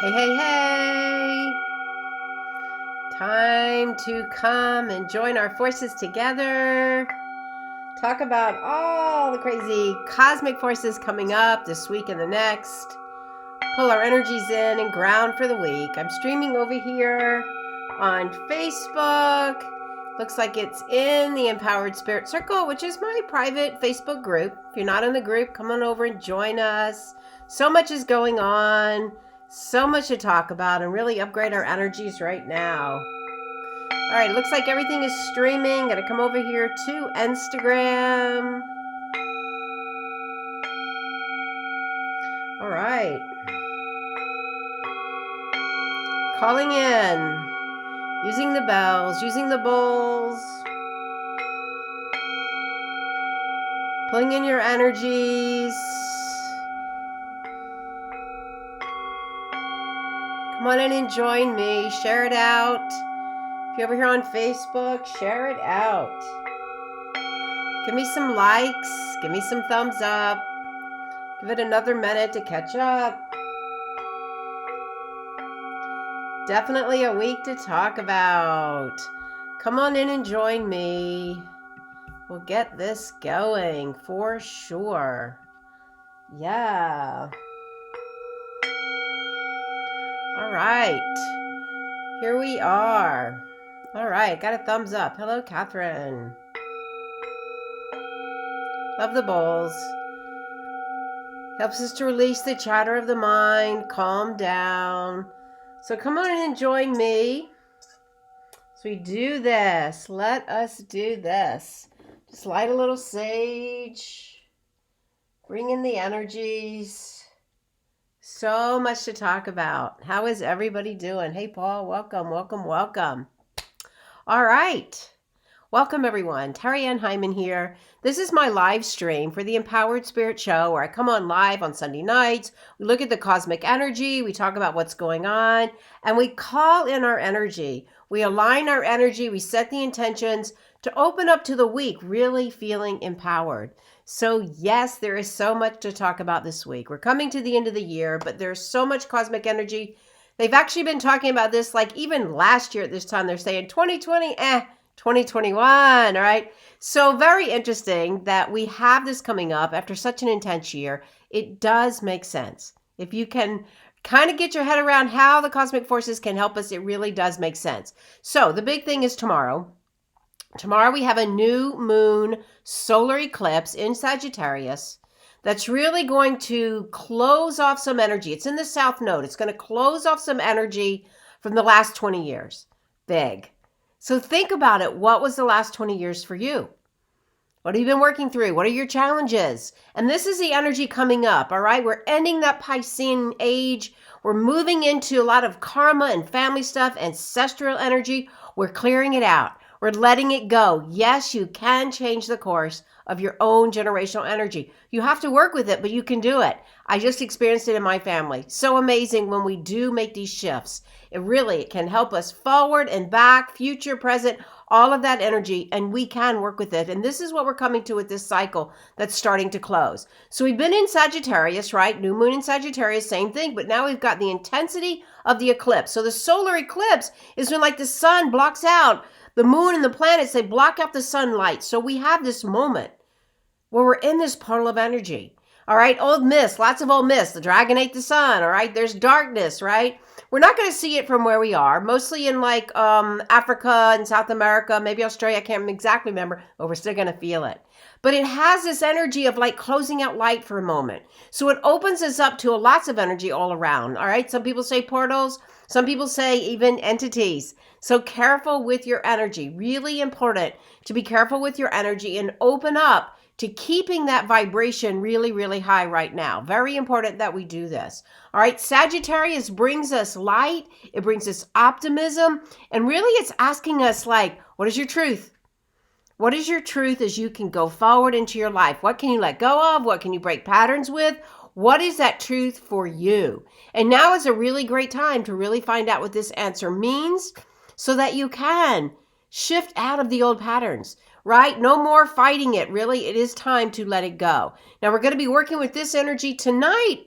Hey, hey, hey! Time to come and join our forces together. Talk about all the crazy cosmic forces coming up this week and the next. Pull our energies in and ground for the week. I'm streaming over here on Facebook. Looks like it's in the Empowered Spirit Circle, which is my private Facebook group. If you're not in the group, come on over and join us. So much is going on. So much to talk about and really upgrade our energies right now. All right, looks like everything is streaming. Gonna come over here to Instagram. All right. Calling in. Using the bells, using the bowls. Pulling in your energies. Come on in and join me. Share it out. If you're over here on Facebook, share it out. Give me some likes. Give me some thumbs up. Give it another minute to catch up. Definitely a week to talk about. Come on in and join me. We'll get this going for sure. Yeah. All right. Here we are. All right. Got a thumbs up. Hello, Catherine. Love the bowls. Helps us to release the chatter of the mind, calm down. So come on in and join me. So we do this. Let us do this. Just light a little sage. Bring in the energies. So much to talk about. How is everybody doing? Hey, Paul, welcome, welcome, welcome. All right. Welcome, everyone. Terry Ann Hyman here. This is my live stream for the Empowered Spirit Show where I come on live on Sunday nights. We look at the cosmic energy. We talk about what's going on, and we call in our energy. We align our energy. We set the intentions to open up to the week, really feeling empowered. So yes, there is so much to talk about this week. We're coming to the end of the year, but there's so much cosmic energy. They've actually been talking about this like even last year at this time. They're saying 2020, 2021, all right? So very interesting that we have this coming up after such an intense year. It does make sense. If you can kind of get your head around how the cosmic forces can help us, it really does make sense. So the big thing is tomorrow. Tomorrow we have a new moon solar eclipse in Sagittarius that's really going to close off some energy. It's in the South Node. It's going to close off some energy from the last 20 years. Big. So think about it. What was the last 20 years for you? What have you been working through? What are your challenges? And this is the energy coming up, all right? We're ending that Piscean age. We're moving into a lot of karma and family stuff, ancestral energy. We're clearing it out. We're letting it go. Yes, you can change the course of your own generational energy. You have to work with it, but you can do it. I just experienced it in my family. So amazing when we do make these shifts. It can help us forward and back, future, present, all of that energy, and we can work with it. And this is what we're coming to with this cycle that's starting to close. So we've been in Sagittarius, right? New moon in Sagittarius, same thing, but now we've got the intensity of the eclipse. So the solar eclipse is when like the sun blocks out the moon and the planets, they block out the sunlight. So we have this moment where we're in this portal of energy. All right, old mist, lots of old mist. The dragon ate the sun, all right? There's darkness, right? We're not going to see it from where we are, mostly in like Africa and South America, maybe Australia, I can't exactly remember, but we're still going to feel it. But it has this energy of like closing out light for a moment. So it opens us up to lots of energy all around, all right? Some people say portals, some people say even entities. So careful with your energy. Really important to be careful with your energy and open up to keeping that vibration really, really high right now. Very important that we do this. All right, Sagittarius brings us light. It brings us optimism. And really it's asking us like, what is your truth? What is your truth as you can go forward into your life? What can you let go of? What can you break patterns with? What is that truth for you? And now is a really great time to really find out what this answer means so that you can shift out of the old patterns, right? No more fighting it. Really, it is time to let it go. Now, we're going to be working with this energy tonight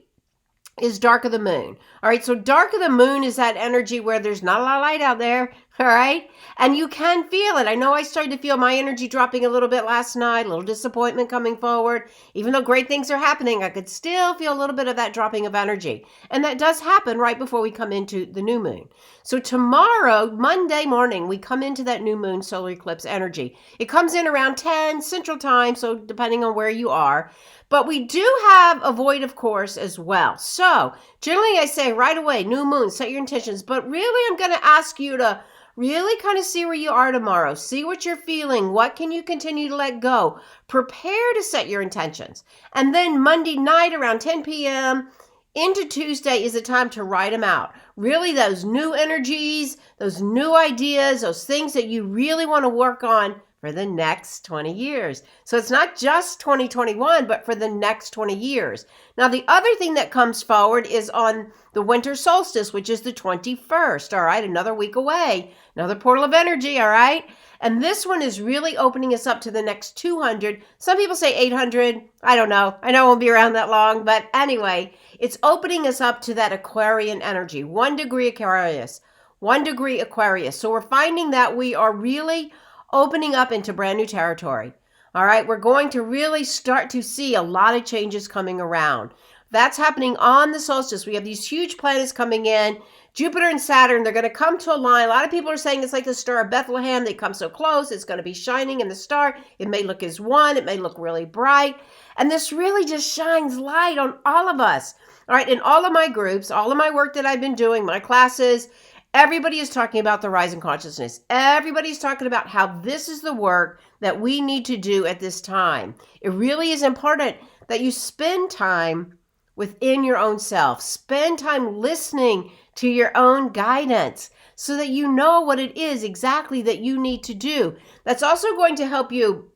is dark of the moon. All right, so dark of the moon is that energy where there's not a lot of light out there. All right, and you can feel it. I know I started to feel my energy dropping a little bit last night, a little disappointment coming forward. Even though great things are happening, I could still feel a little bit of that dropping of energy. And that does happen right before we come into the new moon. So tomorrow, Monday morning, we come into that new moon solar eclipse energy. It comes in around 10 Central Time, so depending on where you are. But we do have a void, of course, as well. So generally I say right away, new moon, set your intentions. But really, I'm going to ask you to really kind of see where you are tomorrow. See what you're feeling. What can you continue to let go? Prepare to set your intentions. And then Monday night around 10 p.m. into Tuesday is a time to write them out. Really, those new energies, those new ideas, those things that you really want to work on for the next 20 years. So it's not just 2021, but for the next 20 years. Now, the other thing that comes forward is on the winter solstice, which is the 21st, all right? Another week away, another portal of energy, all right? And this one is really opening us up to the next 200. Some people say 800. I don't know. I know it won't be around that long, but anyway, it's opening us up to that Aquarian energy, 1 degree Aquarius, 1 degree Aquarius. So we're finding that we are really opening up into brand new territory. All right, we're going to really start to see a lot of changes coming around. That's happening on the solstice. We have these huge planets coming in. Jupiter and Saturn, they're going to come to align. A lot of people are saying it's like the Star of Bethlehem. They come so close. It's going to be shining in the star. It may look as one. It may look really bright. And this really just shines light on all of us. All right, in all of my groups, all of my work that I've been doing, my classes, everybody is talking about the rise in consciousness. Everybody's talking about how this is the work that we need to do at this time. It really is important that you spend time within your own self. Spend time listening to your own guidance so that you know what it is exactly that you need to do. That's also going to help you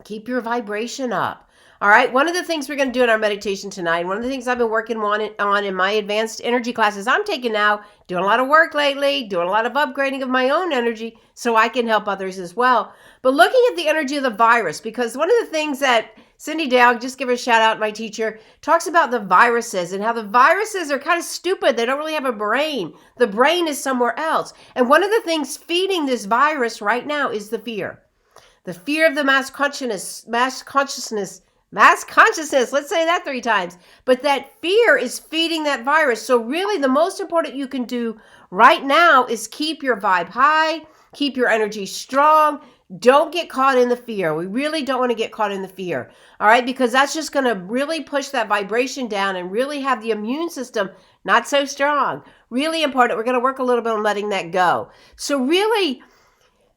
keep your vibration up. All right, one of the things we're going to do in our meditation tonight, one of the things I've been working on in my advanced energy classes I'm taking now, doing a lot of work lately, doing a lot of upgrading of my own energy so I can help others as well. But looking at the energy of the virus, because one of the things that Cindy Dale, just give her a shout out, my teacher, talks about the viruses and how the viruses are kind of stupid. They don't really have a brain. The brain is somewhere else. And one of the things feeding this virus right now is the fear. The fear of the mass consciousness. Let's say that 3 times. But that fear is feeding that virus. So really the most important you can do right now is keep your vibe high, keep your energy strong. Don't get caught in the fear. We really don't want to get caught in the fear. All right, because that's just going to really push that vibration down and really have the immune system not so strong. Really important. We're going to work a little bit on letting that go. So really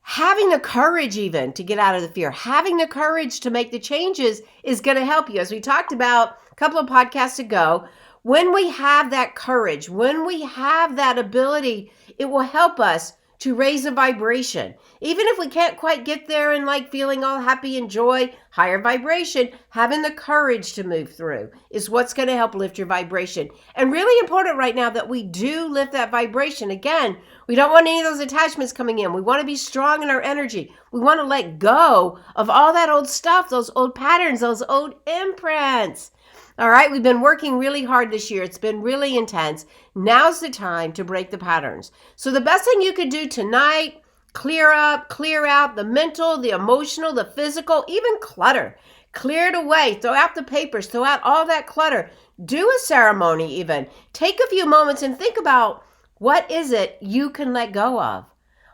having the courage even to get out of the fear, having the courage to make the changes is going to help you. As we talked about a couple of podcasts ago, when we have that courage, when we have that ability, it will help us to raise a vibration. Even if we can't quite get there and like feeling all happy and joy, higher vibration, having the courage to move through is what's going to help lift your vibration. And really important right now that we do lift that vibration. Again, we don't want any of those attachments coming in. We want to be strong in our energy. We want to let go of all that old stuff, those old patterns, those old imprints. All right, we've been working really hard this year. It's been really intense. Now's the time to break the patterns. So the best thing you could do tonight, clear up, clear out the mental, the emotional, the physical, even clutter. Clear it away. Throw out the papers. Throw out all that clutter. Do a ceremony even. Take a few moments and think about what is it you can let go of.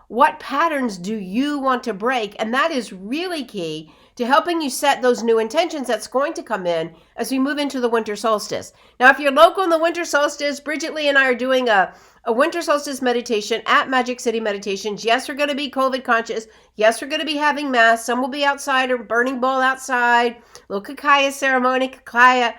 What patterns do you want to break? And that is really key to helping you set those new intentions that's going to come in as we move into the winter solstice. Now, if you're local in the winter solstice, Bridget Lee and I are doing a winter solstice meditation at Magic City Meditations. Yes, we're going to be COVID conscious. Yes, we're going to be having mass. Some will be outside or burning bowl outside. Little Kakaya ceremony. Kakaya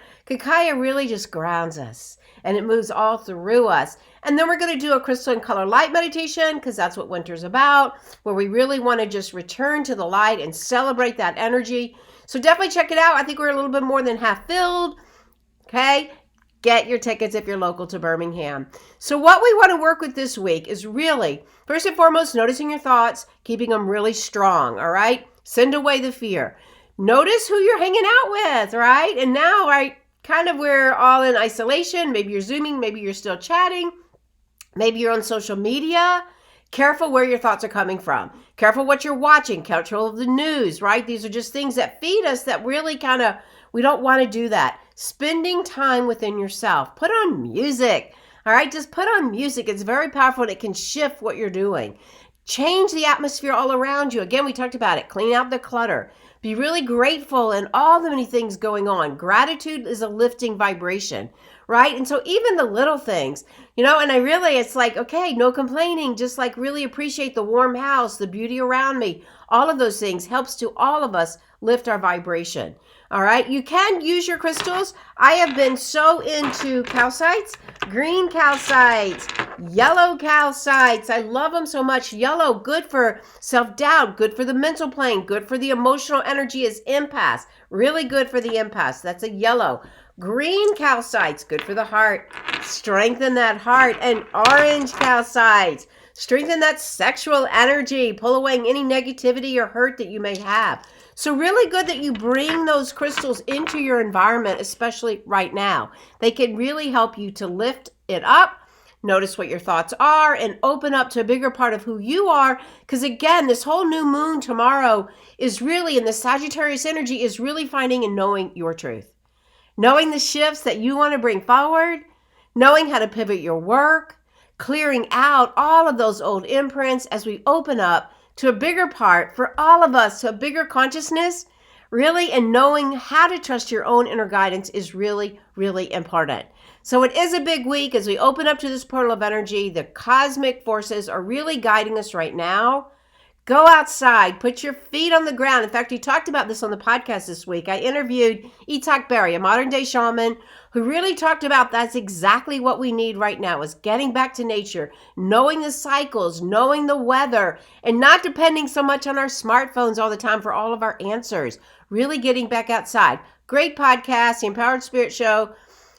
really just grounds us and it moves all through us. And then we're going to do a crystal and color light meditation because that's what winter's about, where we really want to just return to the light and celebrate that energy. So definitely check it out. I think we're a little bit more than half filled. Okay. Get your tickets if you're local to Birmingham. So what we want to work with this week is really, first and foremost, noticing your thoughts, keeping them really strong. All right. Send away the fear. Notice who you're hanging out with. Right. And now, right. we're all in isolation. Maybe you're Zooming, maybe you're still chatting, maybe you're on social media. Careful where your thoughts are coming from. Careful what you're watching. Careful of the news, right? These are just things that feed us that really we don't want to do that. Spending time within yourself. Put on music. All right, just put on music. It's very powerful and it can shift what you're doing. Change the atmosphere all around you. Again, we talked about it. Clean out the clutter. Be really grateful and all the many things going on. Gratitude is a lifting vibration, right? And so even the little things, and it's like, okay, no complaining, just like really appreciate the warm house, the beauty around me. All of those things helps to all of us lift our vibration. All right, you can use your crystals. I have been so into calcites, green calcites, yellow calcites. I love them so much. Yellow, good for self-doubt, good for the mental plane, good for the emotional energy as empaths, really good for the empaths. That's a yellow. Green calcites, good for the heart, strengthen that heart. And orange calcites, strengthen that sexual energy, pull away any negativity or hurt that you may have. So really good that you bring those crystals into your environment, especially right now. They can really help you to lift it up, notice what your thoughts are, and open up to a bigger part of who you are. Because again, this whole new moon tomorrow is really, and the Sagittarius energy is really finding and knowing your truth. Knowing the shifts that you want to bring forward, knowing how to pivot your work, clearing out all of those old imprints as we open up to a bigger part for all of us, to a bigger consciousness, really, and knowing how to trust your own inner guidance is really, really important. So it is a big week as we open up to this portal of energy. The cosmic forces are really guiding us right now. Go outside, put your feet on the ground. In fact, we talked about this on the podcast this week. I interviewed Itak Berry, a modern day shaman, who really talked about that's exactly what we need right now, is getting back to nature, knowing the cycles, knowing the weather, and not depending so much on our smartphones all the time for all of our answers. Really getting back outside. Great podcast, The Empowered Spirit Show.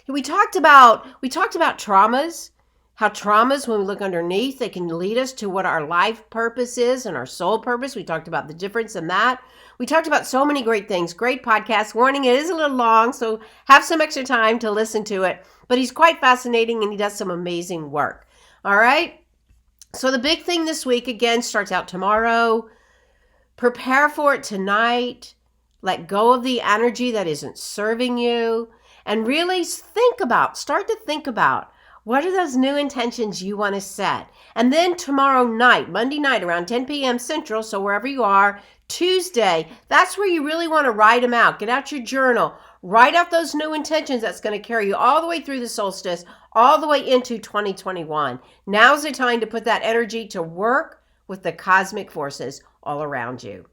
We talked about traumas. How traumas, when we look underneath, they can lead us to what our life purpose is and our soul purpose. We talked about the difference in that. We talked about so many great things. Great podcast. Warning, it is a little long, so have some extra time to listen to it. But he's quite fascinating and he does some amazing work. All right? So the big thing this week, again, starts out tomorrow. Prepare for it tonight. Let go of the energy that isn't serving you. And really start to think about, what are those new intentions you want to set? And then tomorrow night, Monday night around 10 p.m. Central, so wherever you are, Tuesday, that's where you really want to write them out. Get out your journal. Write out those new intentions that's going to carry you all the way through the solstice, all the way into 2021. Now's the time to put that energy to work with the cosmic forces all around you.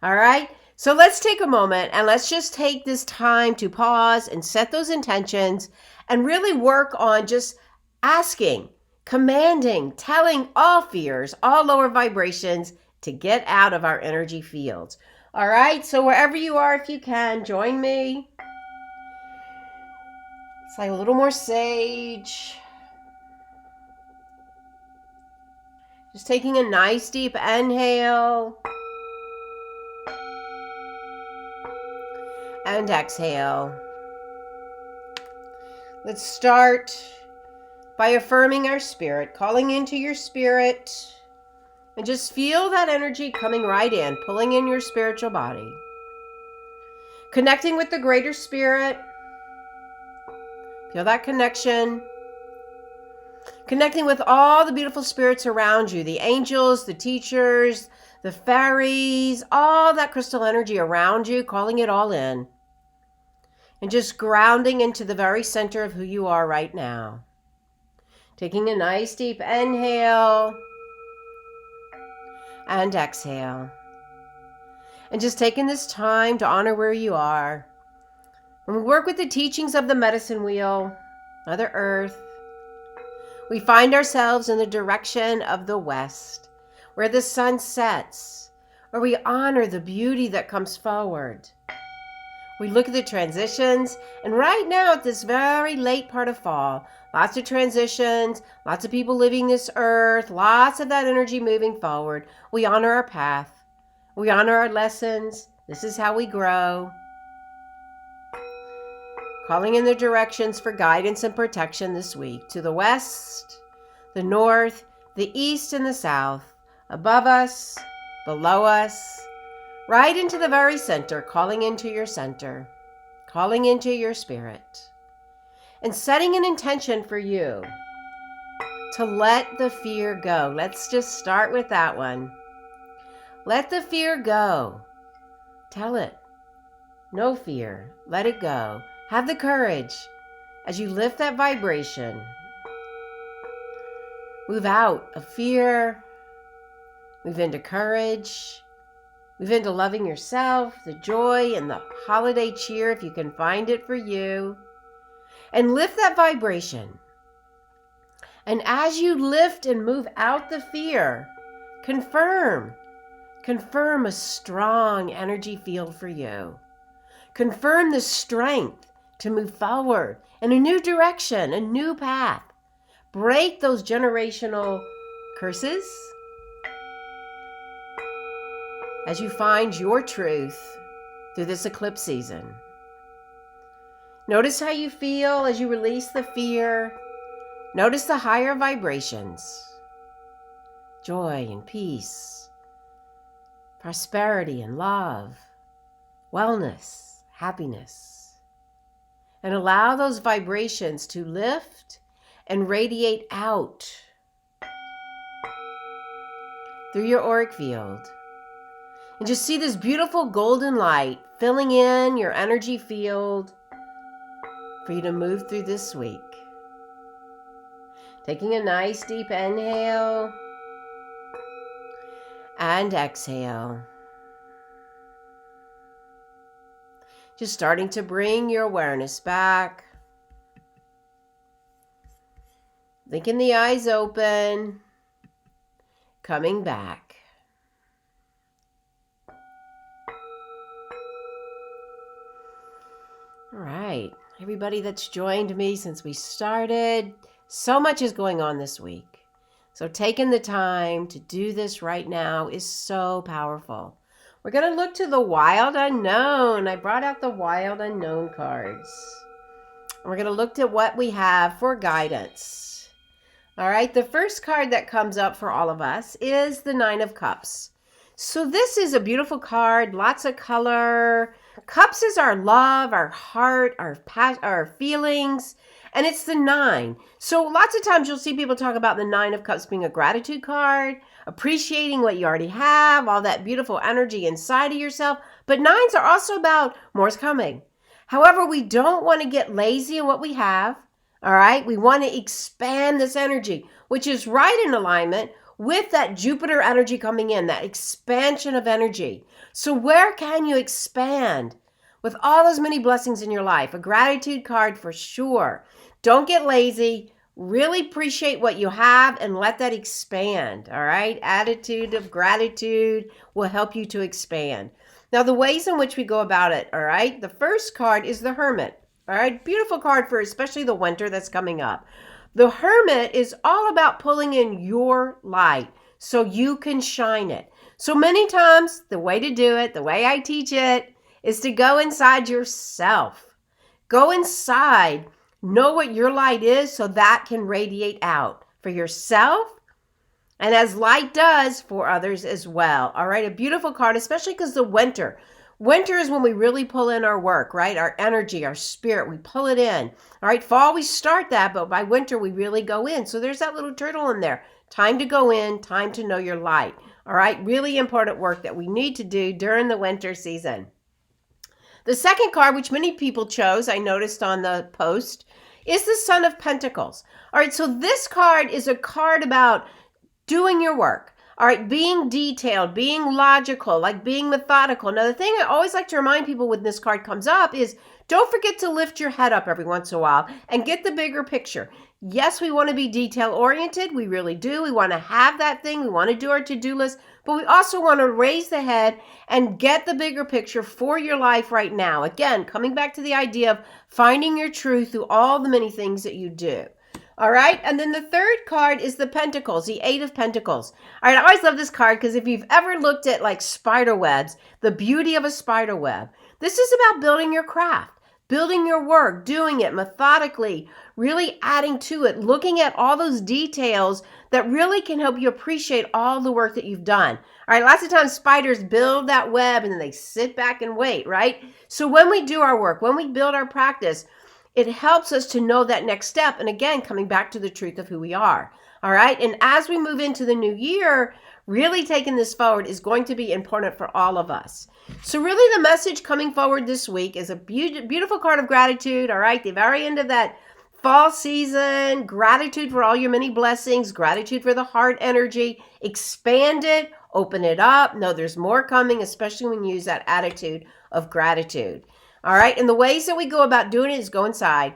All right? So let's take a moment and let's just take this time to pause and set those intentions and really work on just asking, commanding, telling all fears, all lower vibrations to get out of our energy fields. All right, so wherever you are, if you can, join me. It's like a little more sage. Just taking a nice deep inhale. And exhale. Let's start by affirming our spirit, calling into your spirit, and just feel that energy coming right in, pulling in your spiritual body. Connecting with the greater spirit. Feel that connection. Connecting with all the beautiful spirits around you, the angels, the teachers, the fairies, all that crystal energy around you, calling it all in. And just grounding into the very center of who you are right now. Taking a nice deep inhale and exhale. And just taking this time to honor where you are. When we work with the teachings of the medicine wheel, Mother Earth, we find ourselves in the direction of the west, where the sun sets, where we honor the beauty that comes forward. We look at the transitions, and right now at this very late part of fall, lots of transitions, lots of people leaving this earth, lots of that energy moving forward. We honor our path. We honor our lessons. This is how we grow. Calling in the directions for guidance and protection this week to the west, the north, the east, and the south, above us, below us, right into the very center, calling into your center, calling into your spirit, and setting an intention for you to let the fear go. Let's just start with that one. Let the fear go. Tell it. No fear. Let it go. Have the courage as you lift that vibration. Move out of fear. Move into courage. Move into loving yourself, the joy and the holiday cheer if you can find it for you. And lift that vibration. And as you lift and move out the fear, confirm a strong energy field for you. Confirm the strength to move forward in a new direction, a new path. Break those generational curses as you find your truth through this eclipse season. Notice how you feel as you release the fear. Notice the higher vibrations. Joy and peace, prosperity and love, wellness, happiness. And allow those vibrations to lift and radiate out through your auric field. And just see this beautiful golden light filling in your energy field for you to move through this week. Taking a nice deep inhale and exhale. Just starting to bring your awareness back. Blinking the eyes open. Coming back. All right, everybody that's joined me since we started, so much is going on this week. So taking the time to do this right now is so powerful. We're going to look to the wild unknown. I brought out the wild unknown cards. We're going to look at what we have for guidance. All right, the first card that comes up for all of us is the Nine of Cups. So this is a beautiful card, lots of color. Cups is our love, our heart, our feelings, and it's the 9. So lots of times you'll see people talk about the 9 of Cups being a gratitude card, appreciating what you already have, all that beautiful energy inside of yourself. But 9s are also about more's coming. However, we don't want to get lazy in what we have. All right, we want to expand this energy, which is right in alignment with that Jupiter energy coming in, that expansion of energy. So where can you expand with all those many blessings in your life? A gratitude card for sure. Don't get lazy. Really appreciate what you have and let that expand, all right? Attitude of gratitude will help you to expand. Now, the ways in which we go about it, all right? The first card is the Hermit, all right? Beautiful card for especially the winter that's coming up. The Hermit is all about pulling in your light so you can shine it. So many times, the way to do it, the way I teach it, is to go inside yourself. Go inside, know what your light is so that can radiate out for yourself and as light does for others as well. All right, a beautiful card, especially because the winter. Winter is when we really pull in our work, right? Our energy, our spirit, we pull it in. All right, fall, we start that, but by winter, we really go in. So there's that little turtle in there. Time to go in, time to know your light. All right, really important work that we need to do during the winter season. The second card, which many people chose, I noticed on the post, is the Son of Pentacles. All right, so this card is a card about doing your work. All right, being detailed, being logical, like being methodical. Now, the thing I always like to remind people when this card comes up is don't forget to lift your head up every once in a while and get the bigger picture. Yes, we want to be detail-oriented. We really do. We want to have that thing. We want to do our to-do list. But we also want to raise the head and get the bigger picture for your life right now. Again, coming back to the idea of finding your truth through all the many things that you do. All right, and then the third card is the Pentacles, the 8 of Pentacles. All right, I always love this card because if you've ever looked at like spider webs, the beauty of a spider web, this is about building your craft, building your work, doing it methodically, really adding to it, looking at all those details that really can help you appreciate all the work that you've done. All right, lots of times spiders build that web and then they sit back and wait, right? So when we do our work, when we build our practice, it helps us to know that next step. And again, coming back to the truth of who we are. All right. And as we move into the new year, really taking this forward is going to be important for all of us. So really the message coming forward this week is a beautiful card of gratitude. All right. The very end of that fall season, gratitude for all your many blessings, gratitude for the heart energy, expand it, open it up. Know there's more coming, especially when you use that attitude of gratitude. All right. And the ways that we go about doing it is go inside,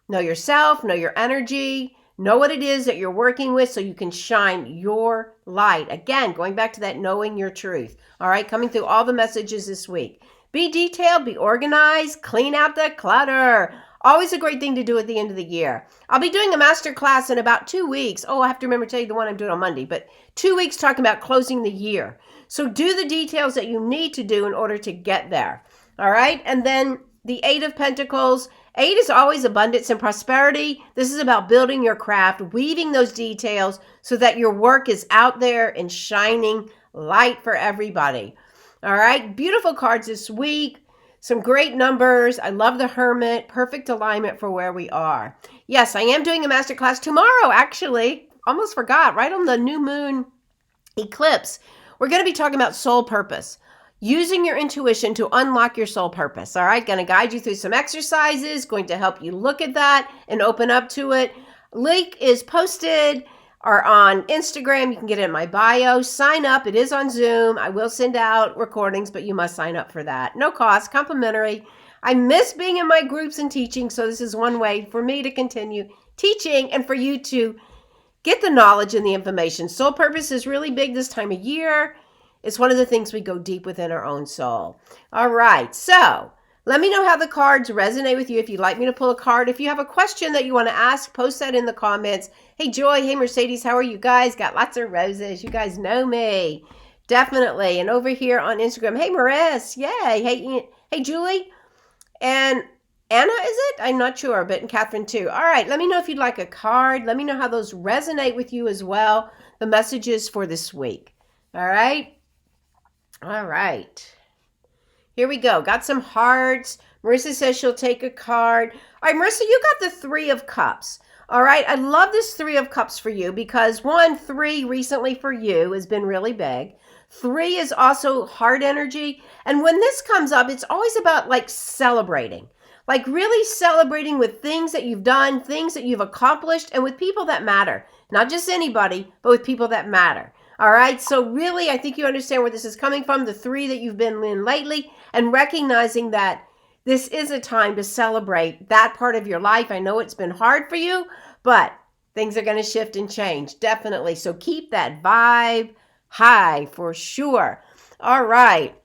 know yourself, know your energy, know what it is that you're working with so you can shine your light. Again, going back to that knowing your truth. All right, coming through all the messages this week. Be detailed, be organized, clean out the clutter. Always a great thing to do at the end of the year. I'll be doing a master class in about 2 weeks. Oh, I have to remember to tell you the one I'm doing on Monday, but 2 weeks talking about closing the year. So do the details that you need to do in order to get there. All right, and then the 8 of Pentacles. 8 is always abundance and prosperity. This is about building your craft, weaving those details so that your work is out there and shining light for everybody. All right, beautiful cards this week. Some great numbers. I love the Hermit. Perfect alignment for where we are. Yes, I am doing a masterclass tomorrow, actually. Almost forgot, right on the new moon eclipse. We're going to be talking about soul purpose. Using your intuition to unlock your soul purpose. All right, going to guide you through some exercises, going to help you look at that and open up to it. Link is posted or on Instagram. You can get it in my bio. Sign up. It is on Zoom. I will send out recordings, but you must sign up for that. No cost, complimentary. I miss being in my groups and teaching, so this is one way for me to continue teaching and for you to get the knowledge and the information. Soul purpose is really big this time of year. It's one of the things we go deep within our own soul. All right, so let me know how the cards resonate with you. If you'd like me to pull a card, if you have a question that you want to ask, post that in the comments. Hey, Joy. Hey, Mercedes. How are you guys? Got lots of roses. You guys know me. Definitely. And over here on Instagram, hey, Maris. Yay. Hey, Julie. And Anna, is it? I'm not sure, but and Catherine too. All right, let me know if you'd like a card. Let me know how those resonate with you as well. The messages for this week. All right. All right. Here we go. Got some hearts. Marissa says she'll take a card. All right, Marissa, you got the 3 of Cups. All right. I love this 3 of Cups for you because 3 recently for you has been really big. 3 is also heart energy. And when this comes up, it's always about like celebrating. Like really celebrating with things that you've done, things that you've accomplished, and with people that matter. Not just anybody, but with people that matter. All right, so really, I think you understand where this is coming from, the 3 that you've been in lately, and recognizing that this is a time to celebrate that part of your life. I know it's been hard for you, but things are going to shift and change, definitely. So keep that vibe high for sure. All right.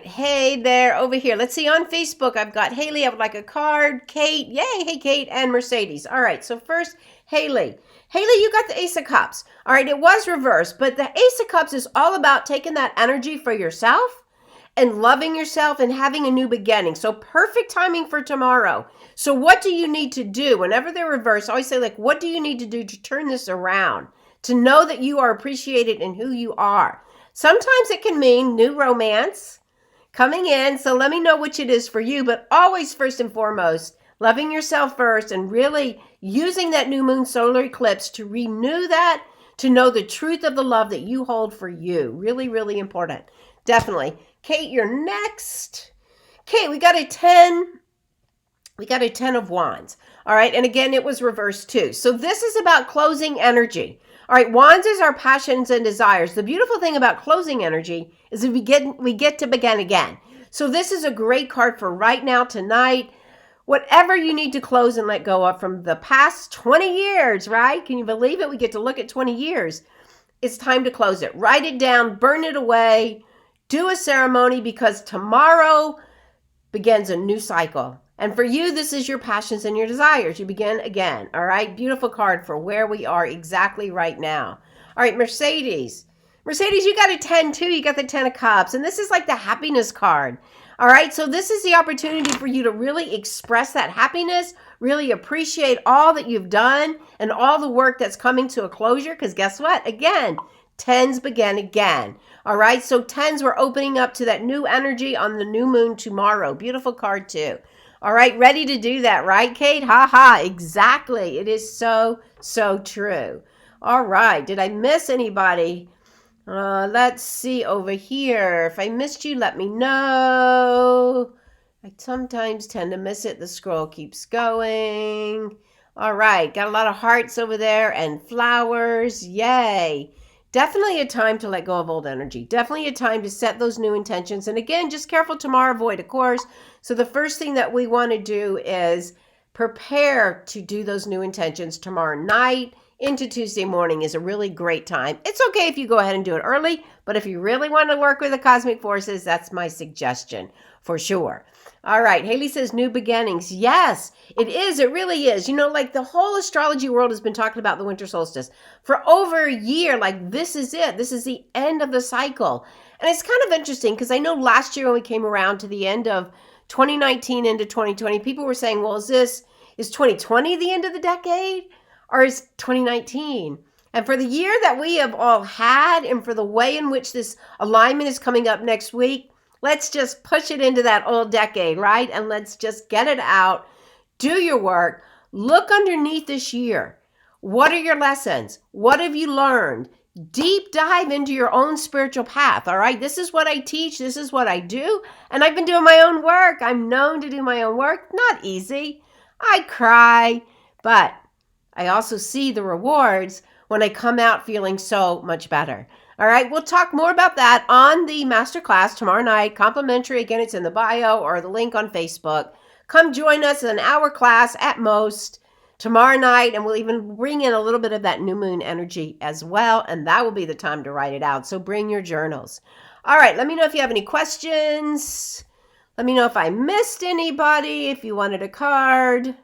Hey there, over here. Let's see, on Facebook, I've got Haley. I would like a card. Kate, yay. Hey, Kate, and Mercedes. All right, so first, Haley. Haley, you got the Ace of Cups. All right, it was reversed, but the Ace of Cups is all about taking that energy for yourself and loving yourself and having a new beginning. So perfect timing for tomorrow. So what do you need to do? Whenever they're reversed, I always say, like, what do you need to do to turn this around? To know that you are appreciated in who you are. Sometimes it can mean new romance coming in. So let me know which it is for you, but always first and foremost, loving yourself first and really using that new moon solar eclipse to renew that, to know the truth of the love that you hold for you. Really, really important. Definitely. Kate, you're next. Kate, we got a 10. We got a 10 of Wands. All right. And again, it was reversed too. So this is about closing energy. All right. Wands is our passions and desires. The beautiful thing about closing energy is that we get to begin again. So this is a great card for right now, tonight. Whatever you need to close and let go of from the past 20 years, right? Can you believe it? We get to look at 20 years. It's time to close it. Write it down, burn it away, do a ceremony, because tomorrow begins a new cycle. And for you, this is your passions and your desires. You begin again, all right? Beautiful card for where we are exactly right now. All right, Mercedes. Mercedes, you got a 10 too. You got the 10 of Cups. And this is like the happiness card. All right, so this is the opportunity for you to really express that happiness, really appreciate all that you've done and all the work that's coming to a closure, because guess what? Again, tens begin again. All right, so tens, we're opening up to that new energy on the new moon tomorrow. Beautiful card too. All right, ready to do that, right, Kate? Ha ha, exactly. It is so, so true. All right, did I miss anybody? Let's see over here. If I missed you, let me know. I sometimes tend to miss it. The scroll keeps going. All right, got a lot of hearts over there and flowers. Yay. Definitely a time to let go of old energy. Definitely a time to set those new intentions. And again, just careful tomorrow, avoid a course. So the first thing that we want to do is prepare to do those new intentions tomorrow night. Into Tuesday morning is a really great time. It's okay if you go ahead and do it early, but if you really want to work with the cosmic forces, that's my suggestion for sure. All right, Haley says new beginnings. Yes, it is. It really is. You know, like the whole astrology world has been talking about the winter solstice for over a year. Like this is it. This is the end of the cycle. And it's kind of interesting because I know last year when we came around to the end of 2019 into 2020, people were saying, well, is 2020 the end of the decade? Or is 2019? And for the year that we have all had and for the way in which this alignment is coming up next week, let's just push it into that old decade, right? And let's just get it out, do your work, look underneath this year. What are your lessons? What have you learned? Deep dive into your own spiritual path, all right? This is what I teach. This is what I do. And I've been doing my own work. I'm known to do my own work. Not easy. I cry, but I also see the rewards when I come out feeling so much better. All right, we'll talk more about that on the masterclass tomorrow night. Complimentary. Again, it's in the bio or the link on Facebook. Come join us in an hour class at most tomorrow night, and we'll even bring in a little bit of that new moon energy as well, and that will be the time to write it out. So bring your journals. All right, let me know if you have any questions. Let me know if I missed anybody, if you wanted a card.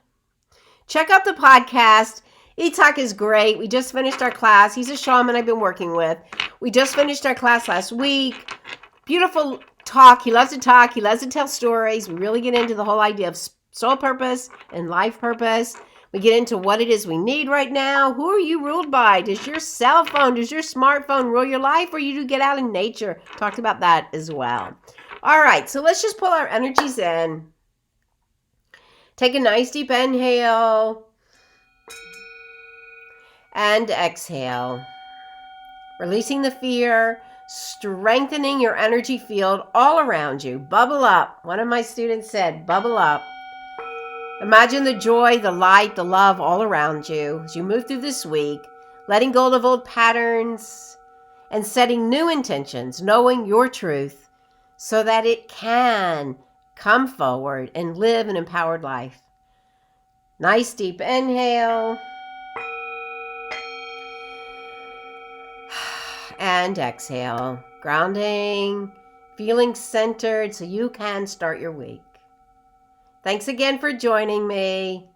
Check out the podcast. Itak is great. We just finished our class. He's a shaman I've been working with. We just finished our class last week. Beautiful talk. He loves to talk. He loves to tell stories. We really get into the whole idea of soul purpose and life purpose. We get into what it is we need right now. Who are you ruled by? Does your cell phone, does your smartphone rule your life, or you do get out in nature? Talked about that as well. All right, so let's just pull our energies in. Take a nice deep inhale and exhale. Releasing the fear, strengthening your energy field all around you. Bubble up. One of my students said, bubble up. Imagine the joy, the light, the love all around you as you move through this week, letting go of old patterns and setting new intentions, knowing your truth so that it can come forward and live an empowered life. Nice deep inhale. And exhale. Grounding, feeling centered so you can start your week. Thanks again for joining me.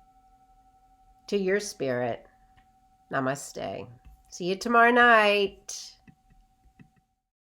To your spirit. Namaste. See you tomorrow night.